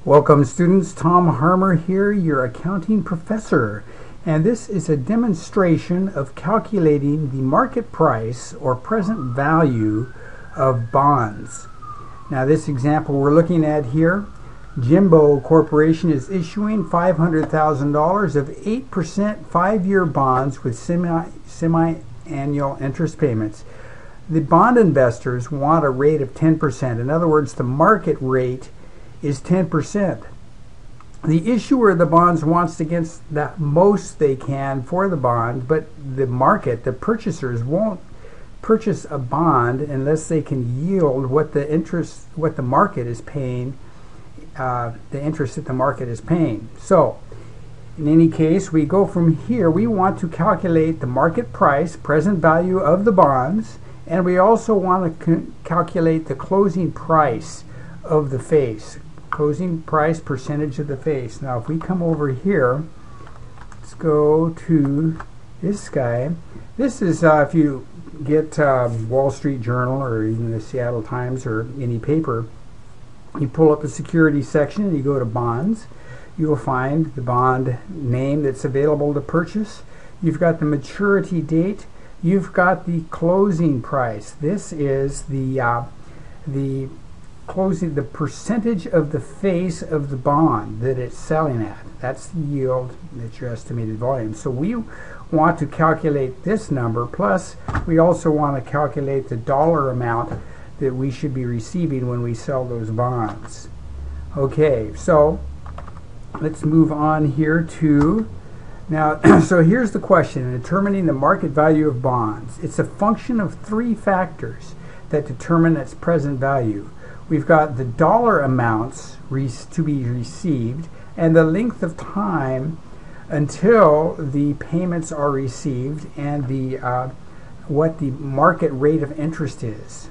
Welcome students, Tom Harmer here, your accounting professor, and this is a demonstration of calculating the market price or present value of bonds. Now this example we're looking at here, Jimbo Corporation is issuing $500,000 of 8% 5-year bonds with semi-annual interest payments. The bond investors want a rate of 10%. In other words, the market rate is 10%. The issuer of the bonds wants to get the most they can for the bond, but the market, the purchasers, won't purchase a bond unless they can yield what the market is paying, the interest that the market is paying. So, in any case, we go from here. We want to calculate the market price, present value of the bonds, and we also want to calculate the closing price of the face. Closing price percentage of the face. Now if we come over here, let's go to this guy. This is if you get Wall Street Journal or even the Seattle Times or any paper, you pull up the security section and you go to bonds. You will find the bond name that's available to purchase. You've got the maturity date. You've got the closing price. This is the closing, the percentage of the face of the bond that it's selling at. That's the yield. That's your estimated volume. So we want to calculate this number, plus we also want to calculate the dollar amount that we should be receiving when we sell those bonds. Okay, so let's move on here to now. So here's the question: in determining the market value of bonds, it's a function of three factors that determine its present value. We've got the dollar amounts to be received and the length of time until the payments are received, and the what the market rate of interest is.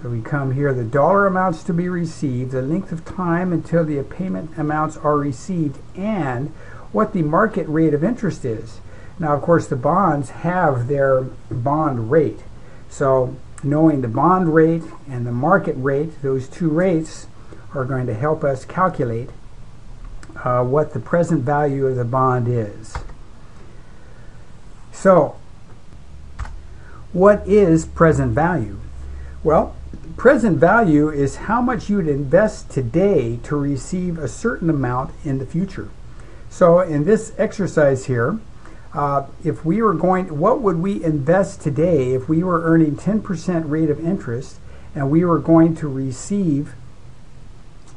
So we come here, the dollar amounts to be received, the length of time until the payment amounts are received, and what the market rate of interest is. Now of course the bonds have their bond rate. So knowing the bond rate and the market rate, those two rates are going to help us calculate what the present value of the bond is. So, what is present value? Well, present value is how much you would invest today to receive a certain amount in the future. So in this exercise here, if we were what would we invest today if we were earning 10% rate of interest and we were going to receive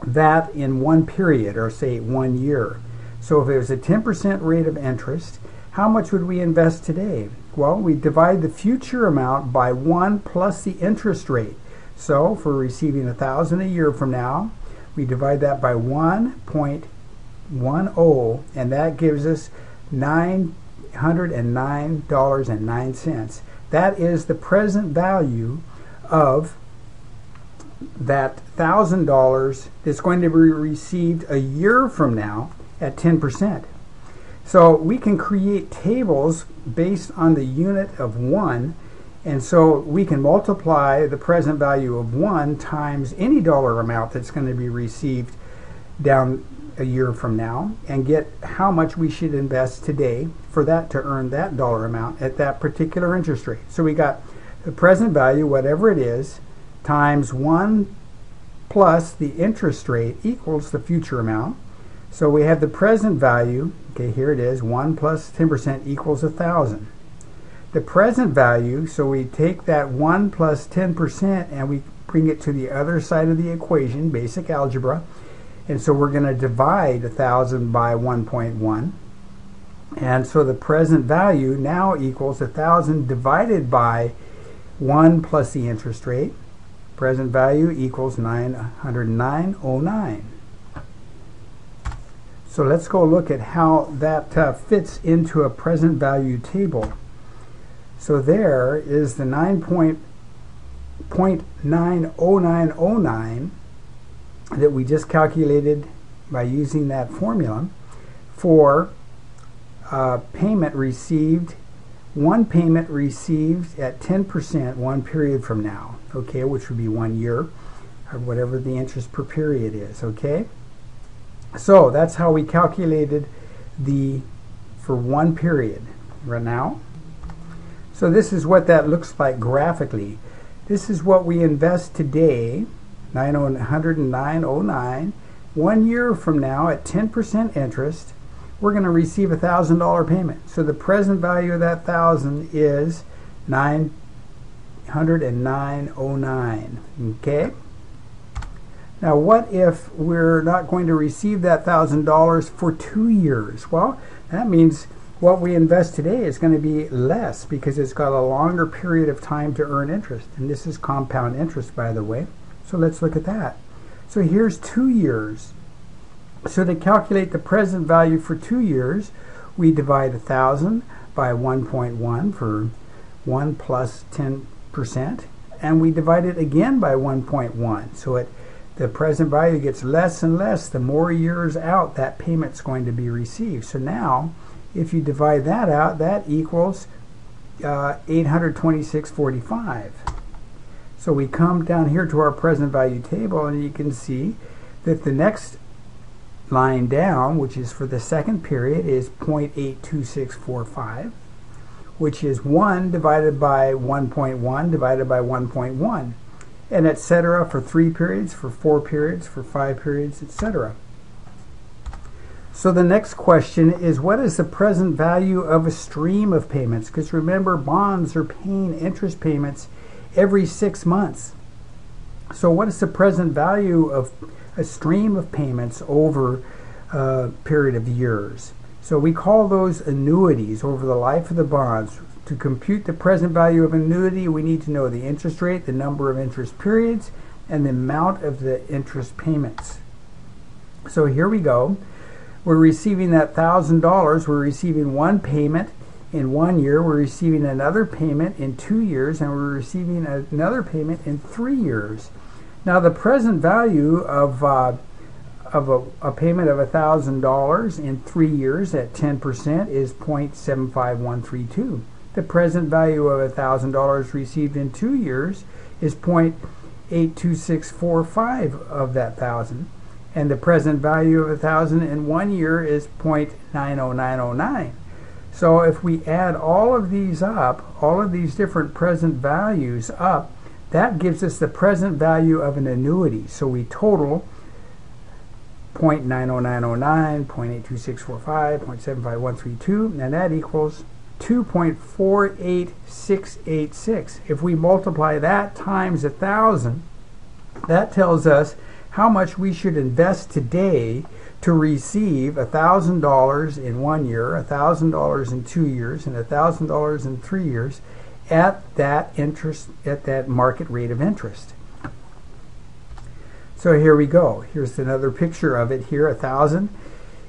that in one period, or say 1 year? So if it was a 10% rate of interest, how much would we invest today? Well, we divide the future amount by 1 plus the interest rate. So if we're receiving $1,000 a year from now, we divide that by 1.10, and that gives us $909.09. That is the present value of that $1,000 that's going to be received a year from now at 10%. So we can create tables based on the unit of 1, and so we can multiply the present value of 1 times any dollar amount that's going to be received down a year from now, and get how much we should invest today for that to earn that dollar amount at that particular interest rate. So we got the present value, whatever it is, times 1 plus the interest rate equals the future amount. So we have the present value, okay, here it is, 1 plus 10% equals 1,000. The present value, so we take that 1 plus 10% and we bring it to the other side of the equation, basic algebra. And so we're going to divide 1,000 by 1.1. And so the present value now equals 1,000 divided by 1 plus the interest rate. Present value equals 909.09. So let's go look at how that fits into a present value table. So there is the 9.90909 that we just calculated by using that formula for payment received, one payment received at 10% one period from now, okay, which would be 1 year. or whatever the interest per period is, okay? So that's how we calculated for one period right now. So this is what that looks like graphically. This is what we invest today, 909.09. 1 year from now at 10% interest, we're going to receive a $1,000 payment. So the present value of that $1,000 is 909.09. Okay? Now what if we're not going to receive that $1,000 for 2 years? Well, that means what we invest today is going to be less because it's got a longer period of time to earn interest. And this is compound interest, by the way. So let's look at that. So here's 2 years. So to calculate the present value for 2 years, we divide 1,000 by 1.1 for 1 plus 10%, and we divide it again by 1.1. So the present value gets less and less the more years out that payment's going to be received. So now, if you divide that out, that equals 826.45. So we come down here to our present value table, and you can see that the next line down, which is for the second period, is 0.82645, which is 1 divided by 1.1 divided by 1.1, and etc. for 3 periods, for 4 periods, for 5 periods, etc. So the next question is, what is the present value of a stream of payments? Because remember, bonds are paying interest payments every 6 months. So what is the present value of a stream of payments over a period of years? So we call those annuities over the life of the bonds. To compute the present value of an annuity, we need to know the interest rate, the number of interest periods, and the amount of the interest payments. So here we go. We're receiving that $1,000. We're receiving one payment in 1 year, we're receiving another payment in 2 years, and we're receiving another payment in 3 years. Now the present value of a payment of $1,000 in 3 years at 10% is 0.75132. The present value of $1,000 received in 2 years is 0.82645 of that $1,000. And the present value of $1,000 in 1 year is 0.90909. So if we add all of these up, all of these different present values up, that gives us the present value of an annuity. So we total 0.90909, 0.82645, 0.75132, and that equals 2.48686. If we multiply that times 1,000, that tells us how much we should invest today to receive $1,000 in 1 year, $1,000 in 2 years, and $1,000 in 3 years at that interest, at that market rate of interest. So here we go. Here's another picture of it here. 1,000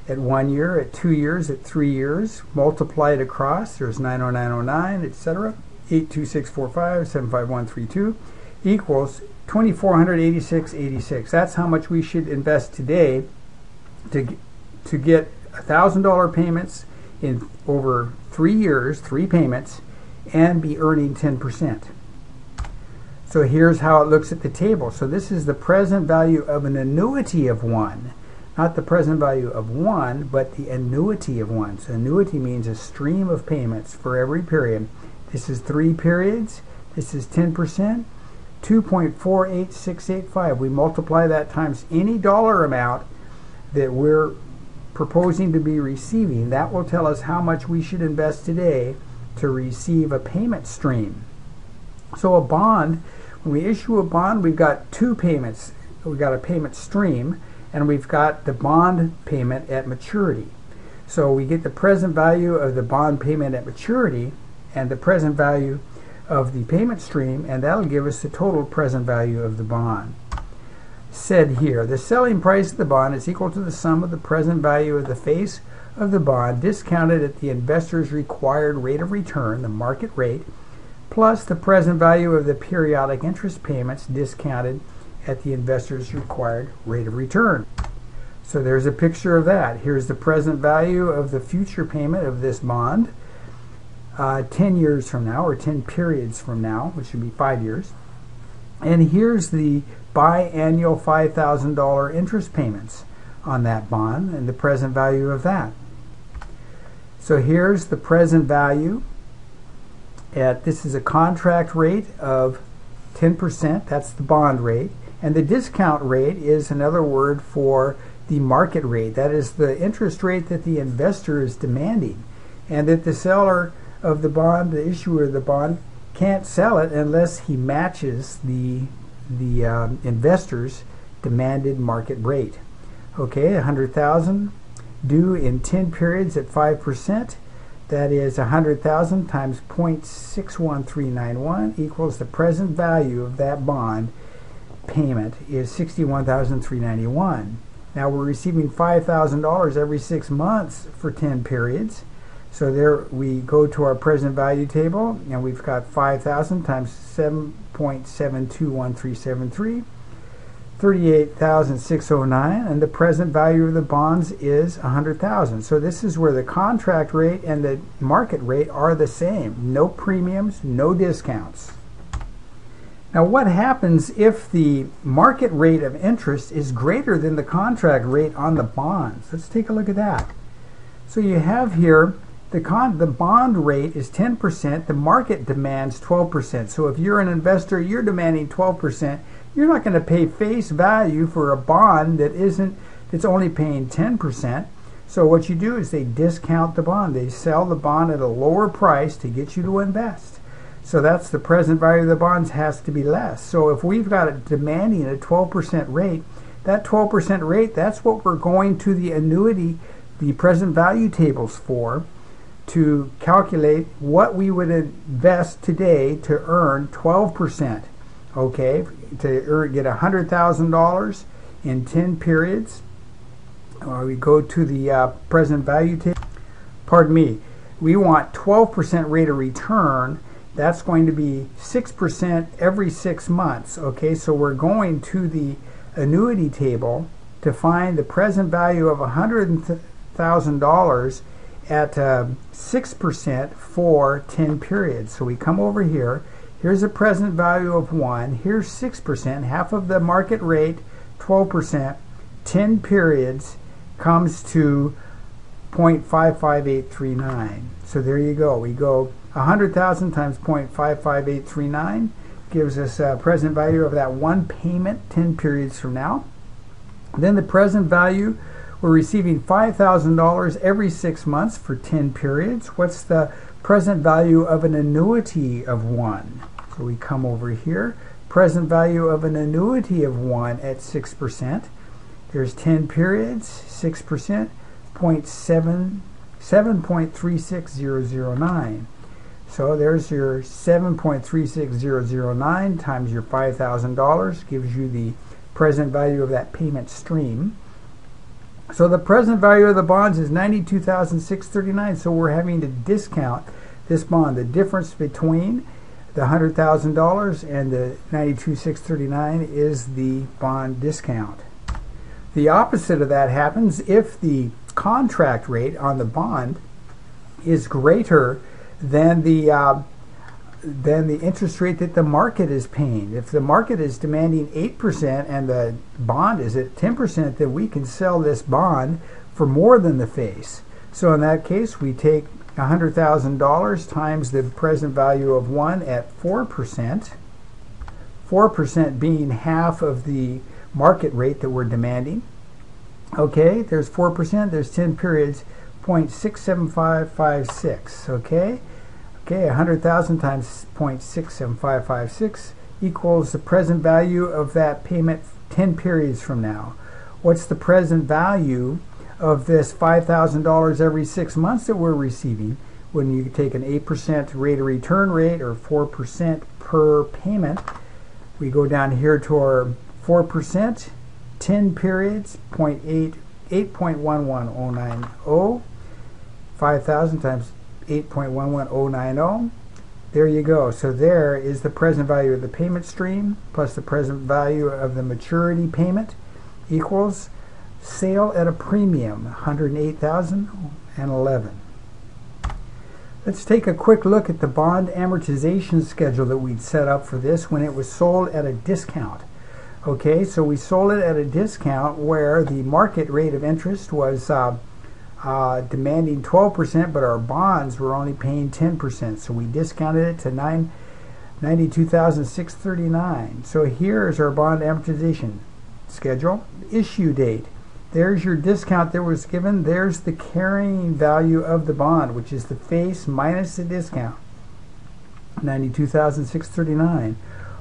at 1 year, at 2 years, at 3 years, multiplied across. There's 90909, etc. 82645, 75132 equals 2,486.86. That's how much we should invest today to get $1,000 payments in over 3 years, 3 payments, and be earning 10%. So here's how it looks at the table. So this is the present value of an annuity of 1. Not the present value of 1, but the annuity of 1. So annuity means a stream of payments for every period. This is 3 periods. This is 10%. 2.48685. We multiply that times any dollar amount that we're proposing to be receiving. That will tell us how much we should invest today to receive a payment stream. So a bond, when we issue a bond, we've got 2 payments. We've got a payment stream, and we've got the bond payment at maturity. So we get the present value of the bond payment at maturity and the present value of the payment stream, and that'll give us the total present value of the bond. Said here, the selling price of the bond is equal to the sum of the present value of the face of the bond discounted at the investor's required rate of return, the market rate, plus the present value of the periodic interest payments discounted at the investor's required rate of return. So there's a picture of that. Here's the present value of the future payment of this bond 10 years from now, or 10 periods from now, which would be 5 years. And here's the biannual $5,000 interest payments on that bond and the present value of that. So here's the present value. This is a contract rate of 10%, that's the bond rate. And the discount rate is another word for the market rate. That is the interest rate that the investor is demanding, and that the seller of the bond, the issuer of the bond, can't sell it unless he matches the investor's demanded market rate. Okay, 100,000 due in 10 periods at 5%. That is 100,000 times 0.61391 equals the present value of that bond payment is $61,391. Now we're receiving $5,000 every 6 months for 10 periods. So there we go to our present value table, and we've got 5,000 times 7.721373, 38,609, and the present value of the bonds is 100,000. So this is where the contract rate and the market rate are the same. No premiums, no discounts. Now what happens if the market rate of interest is greater than the contract rate on the bonds? Let's take a look at that. So you have here the bond rate is 10%, the market demands 12%. So if you're an investor, you're demanding 12%. You're not going to pay face value for a bond that's only paying 10%. So what you do is they discount the bond. They sell the bond at a lower price to get you to invest. So that's the present value of the bonds has to be less. So if we've got it demanding a 12% rate, that 12% rate, that's what we're going to the annuity, the present value tables for, to calculate what we would invest today to earn 12%. Okay, to get $100,000 in 10 periods. We go to the present value table. Pardon me. We want 12% rate of return. That's going to be 6% every 6 months. Okay, so we're going to the annuity table to find the present value of $100,000 at 6% for 10 periods. So we come over here. Here's a present value of 1. Here's 6%, half of the market rate, 12%. 10 periods comes to 0.55839. So there you go. We go 100,000 times 0.55839 gives us a present value of that one payment 10 periods from now. Then the present value, we're receiving $5,000 every 6 months for 10 periods. What's the present value of an annuity of 1? So we come over here. Present value of an annuity of 1 at 6%. There's 10 periods, 6%, 7.36009. So there's your 7.36009 times your $5,000 gives you the present value of that payment stream. So the present value of the bonds is $92,639. So we're having to discount this bond. The difference between the $100,000 and the $92,639 is the bond discount. The opposite of that happens if the contract rate on the bond is greater than the interest rate that the market is paying. If the market is demanding 8% and the bond is at 10%, then we can sell this bond for more than the face. So in that case, we take $100,000 times the present value of 1 at 4%. 4% being half of the market rate that we're demanding. Okay, there's 4%, there's 10 periods, 0.67556. Okay, 100,000 times 0.67556 equals the present value of that payment 10 periods from now. What's the present value of this $5,000 every 6 months that we're receiving when you take an 8% rate of return rate or 4% per payment? We go down here to our 4%, 10 periods, 8.11090, 5,000 times 8.11090. There you go. So there is the present value of the payment stream plus the present value of the maturity payment equals sale at a premium, $108,011. Let's take a quick look at the bond amortization schedule that we'd set up for this when it was sold at a discount. Okay, so we sold it at a discount where the market rate of interest was demanding 12%, but our bonds were only paying 10%. So we discounted it to $92,639. So here's our bond amortization schedule. Issue date. There's your discount that was given. There's the carrying value of the bond, which is the face minus the discount, $92,639.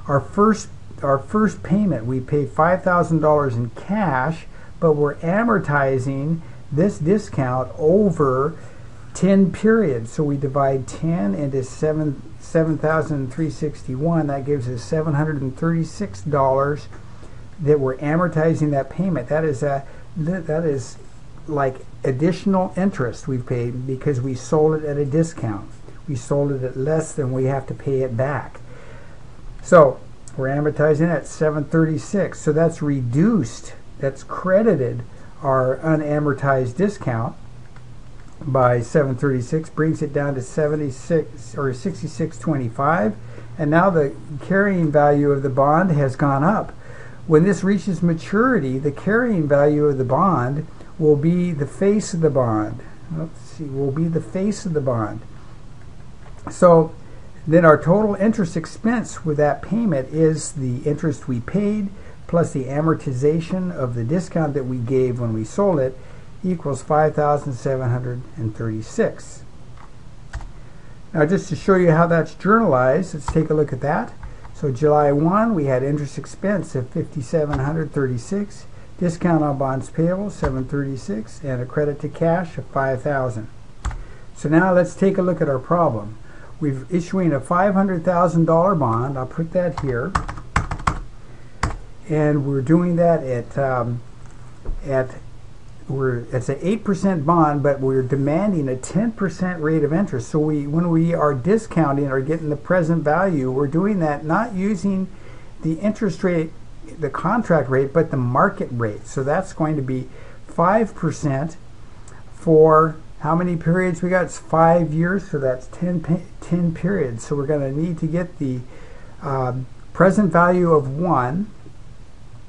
Our first payment, we pay $5,000 in cash, but we're amortizing this discount over 10 periods. So we divide 10 into 7,361. That gives us $736 that we're amortizing that payment. That is like additional interest we've paid because we sold it at a discount. We sold it at less than we have to pay it back. So we're amortizing at $736. So that's reduced, that's credited our unamortized discount by $736, brings it down to $66.25, and now the carrying value of the bond has gone up. When this reaches maturity, the carrying value of the bond will be the face of the bond. Let's see, will be the face of the bond. So then our total interest expense with that payment is the interest we paid plus the amortization of the discount that we gave when we sold it equals $5,736. Now just to show you how that's journalized, let's take a look at that. So July 1, we had interest expense of $5,736, discount on bonds payable $736, and a credit to cash of $5,000. So now let's take a look at our problem. We're issuing a $500,000 bond. I'll put that here. And we're doing that it's an 8% bond, but we're demanding a 10% rate of interest. So when we are discounting or getting the present value, we're doing that not using the interest rate, the contract rate, but the market rate. So that's going to be 5% for how many periods we got? It's 5 years, so that's 10 periods. So we're going to need to get the present value of 1.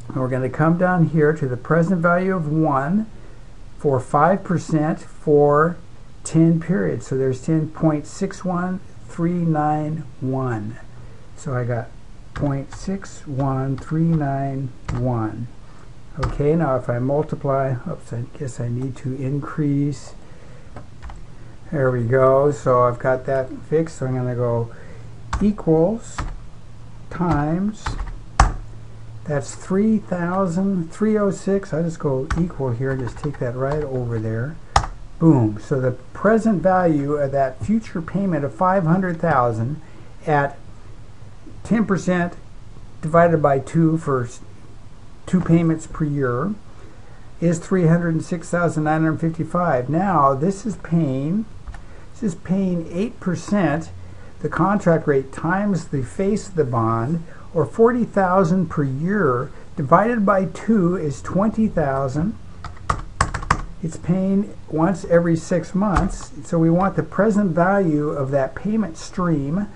And we're going to come down here to the present value of 1 for 5% for 10 periods. So there's 10.61391. So I got 0.61391. Okay, now if I multiply, oops, I guess I need to increase. There we go. So I've got that fixed. So I'm going to go equals times, that's 3,306. I'll just go equal here and just take that right over there. Boom. So the present value of that future payment of $500,000 at 10% divided by 2 for 2 payments per year is $306,955. Now this is paying 8%, the contract rate times the face of the bond, or $40,000 per year, divided by 2 is $20,000. It's paying once every 6 months, so we want the present value of that payment stream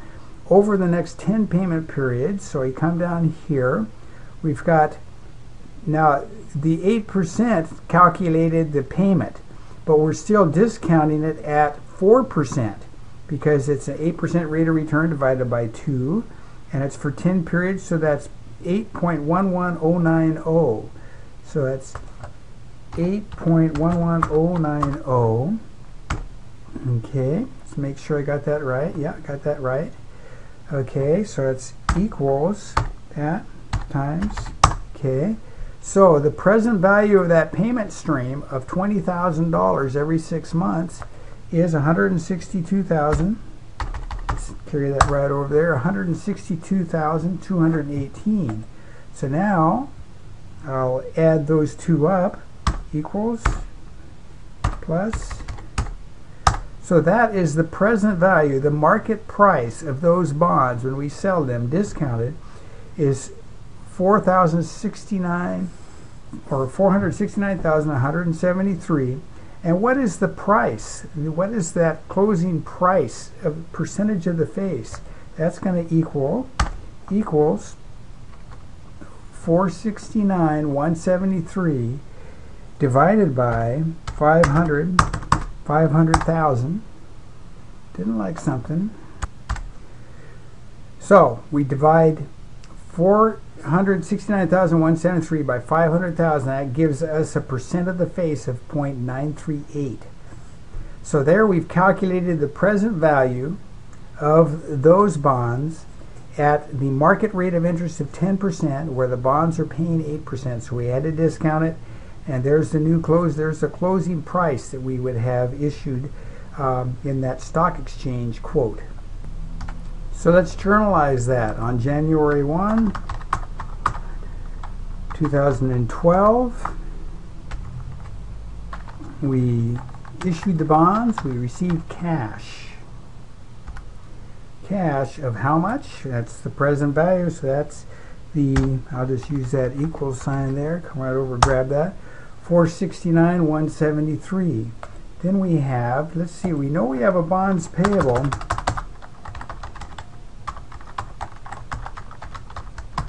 over the next 10 payment periods. So we come down here, we've got now the 8% calculated the payment, but we're still discounting it at 4% because it's an 8% rate of return divided by 2. And it's for 10 periods, so that's 8.11090. So that's 8.11090. Okay, let's make sure I got that right. Yeah, got that right. Okay, so it's equals that times, okay. So the present value of that payment stream of $20,000 every 6 months is $162,000. Carry that right over there, 162,218. So now I'll add those two up, equals, plus. So that is the present value, the market price of those bonds when we sell them, discounted, is $469,173, And what is the price? What is that closing price of percentage of the face? That's going to equals 469,173 divided by 500,000. Didn't like something. So we divide 469,173 by 500,000. That gives us a percent of the face of 0.938. So there we've calculated the present value of those bonds at the market rate of interest of 10%, where the bonds are paying 8%. So we had to discount it, and there's the new close. There's the closing price that we would have issued in that stock exchange quote. So let's journalize that. On January 1, 2012, we issued the bonds. We received cash. Cash of how much? That's the present value, so that's the, I'll just use that equal sign there, come right over, grab that, 469,173. Then we have, let's see, we know we have a bonds payable,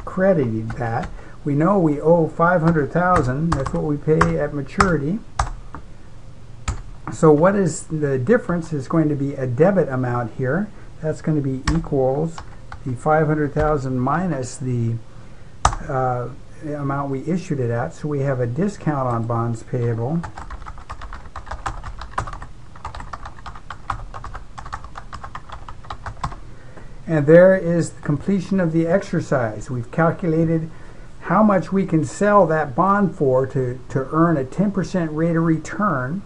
credited that. We know we owe 500,000, that's what we pay at maturity. So what is the difference? Is going to be a debit amount here. That's going to be equals the 500,000 minus the amount we issued it at. So we have a discount on bonds payable. And there is the completion of the exercise. We've calculated how much we can sell that bond for to earn a 10% rate of return,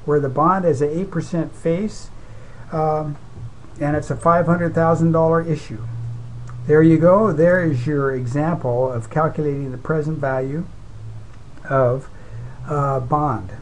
where the bond has an 8% face. And it's a $500,000 issue. There you go. There is your example of calculating the present value of a bond.